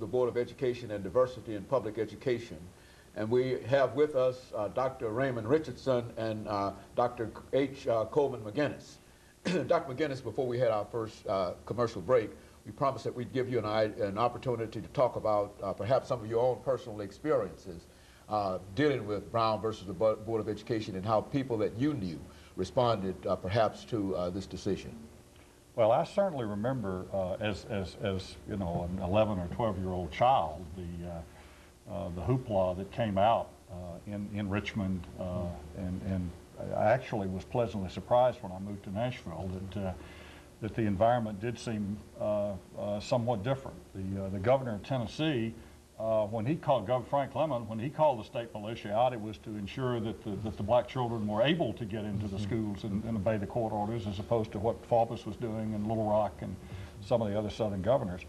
the Board of Education and Diversity in Public Education. And we have with us Dr. Raymond Richardson and Dr. H. Coleman McGinnis. Dr. McGinnis, before we had our first commercial break, we promised that we'd give you an opportunity to talk about perhaps some of your own personal experiences dealing with Brown versus the Board of Education and how people that you knew responded perhaps to this decision. Well, I certainly remember as you know, an 11 or 12-year-old child, the hoopla that came out in Richmond, and I actually was pleasantly surprised when I moved to Nashville that the environment did seem somewhat different. The governor of Tennessee, when he called, Governor Frank Lemon, when he called the state militia out, it was to ensure that the black children were able to get into the schools and obey the court orders, as opposed to what Faubus was doing in Little Rock and some of the other southern governors.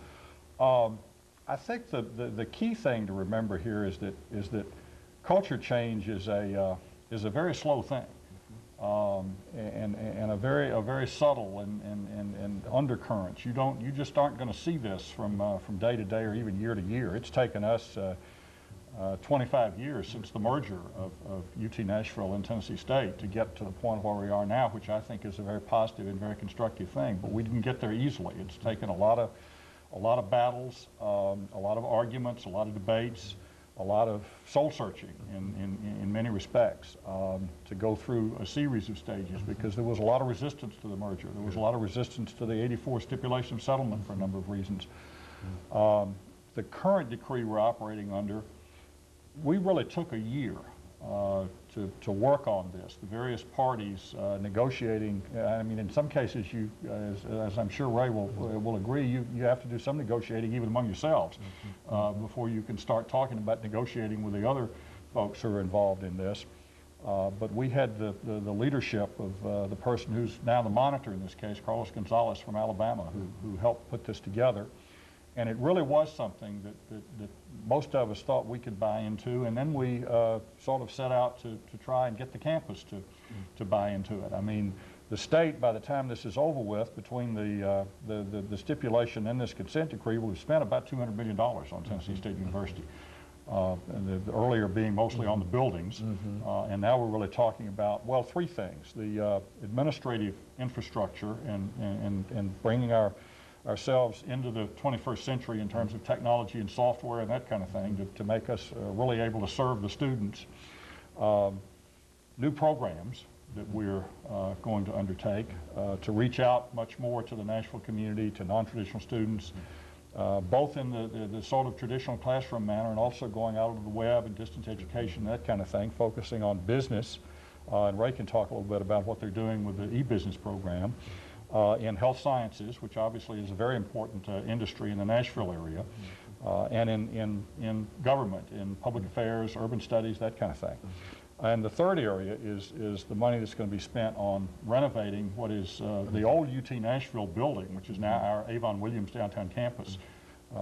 I think the key thing to remember here is that culture change is a very slow thing. And a very subtle and undercurrents. You just aren't going to see this from day to day or even year to year. It's taken us 25 years since the merger of UT Nashville and Tennessee State to get to the point where we are now, which I think is a very positive and very constructive thing. But we didn't get there easily. It's taken a lot of battles, a lot of arguments, a lot of debates, a lot of soul-searching in many respects to go through a series of stages, because there was a lot of resistance to the merger. There was a lot of resistance to the '84 stipulation of settlement for a number of reasons. The current decree we're operating under, we really took a year to work on this. The various parties negotiating. I mean, in some cases, as I'm sure Ray will agree, you have to do some negotiating even among yourselves before you can start talking about negotiating with the other folks who are involved in this. But we had the leadership of the person who's now the monitor in this case, Carlos Gonzalez from Alabama, who helped put this together. And it really was something that most of us thought we could buy into, and then we sort of set out to try and get the campus to buy into it. I mean, the state, by the time this is over with, between the stipulation and this consent decree, we've spent about $200 million on Tennessee State University. And the earlier being mostly on the buildings, and now we're really talking about, well, three things: the administrative infrastructure and bringing ourselves into the 21st century in terms of technology and software and that kind of thing to make us really able to serve the students. New programs that we're going to undertake to reach out much more to the Nashville community, to non-traditional students, both in the sort of traditional classroom manner and also going out on the web and distance education, that kind of thing, focusing on business. And Ray can talk a little bit about what they're doing with the e-business program. In health sciences, which obviously is a very important industry in the Nashville area, and in government, in public affairs, urban studies, that kind of thing. And the third area is the money that's going to be spent on renovating what is the old UT Nashville building, which is now our Avon Williams downtown campus.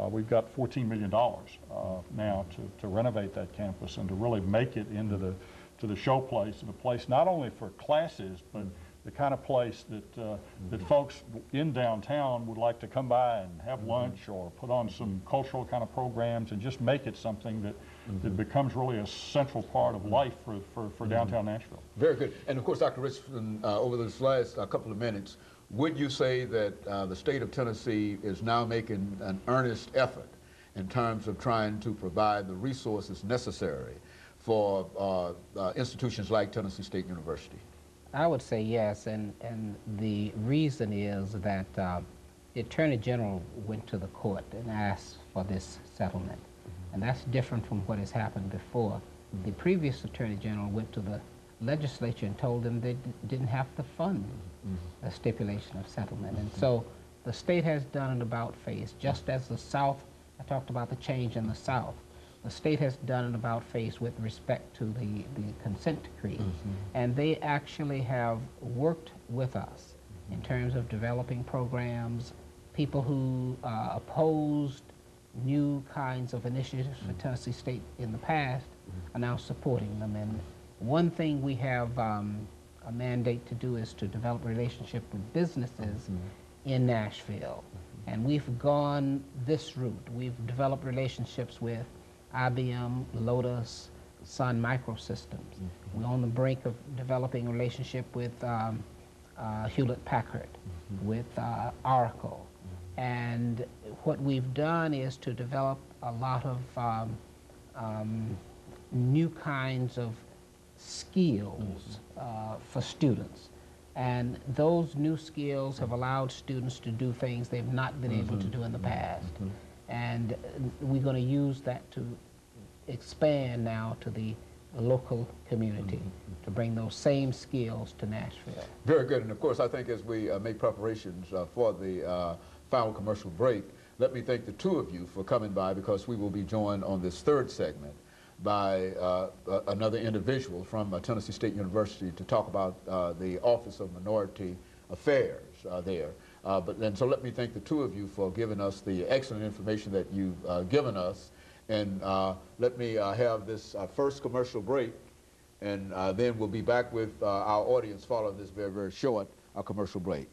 We've got $14 million now to renovate that campus and to really make it into the show place, and a place not only for classes, but the kind of place that folks in downtown would like to come by and have lunch or put on some cultural kind of programs and just make it something that becomes really a central part of life for downtown Nashville. Very good. And of course, Dr. Richardson, over this last couple of minutes, would you say that the state of Tennessee is now making an earnest effort in terms of trying to provide the resources necessary for institutions like Tennessee State University? I would say yes, and the reason is that the Attorney General went to the court and asked for this settlement, and that's different from what has happened before. The previous Attorney General went to the legislature and told them they didn't have to fund a stipulation of settlement, and so the state has done an about-face, just as the South, I talked about the change in the South. The state has done an about-face with respect to the consent decree, and they actually have worked with us in terms of developing programs. People who opposed new kinds of initiatives for Tennessee State in the past are now supporting them. And one thing we have a mandate to do is to develop a relationship with businesses in Nashville. And we've gone this route. We've developed relationships with IBM, Lotus, Sun Microsystems. We're on the brink of developing a relationship with Hewlett-Packard, with Oracle. And what we've done is to develop a lot of new kinds of skills for students. And those new skills have allowed students to do things they've not been able to do in the past. And we're going to use that to expand now to the local community to bring those same skills to Nashville. Very good. And of course, I think as we make preparations for the final commercial break, let me thank the two of you for coming by, because we will be joined on this third segment by another individual from Tennessee State University to talk about the Office of Minority Affairs there. So let me thank the two of you for giving us the excellent information that you've given us. And let me have this first commercial break, and then we'll be back with our audience following this very, very short commercial break.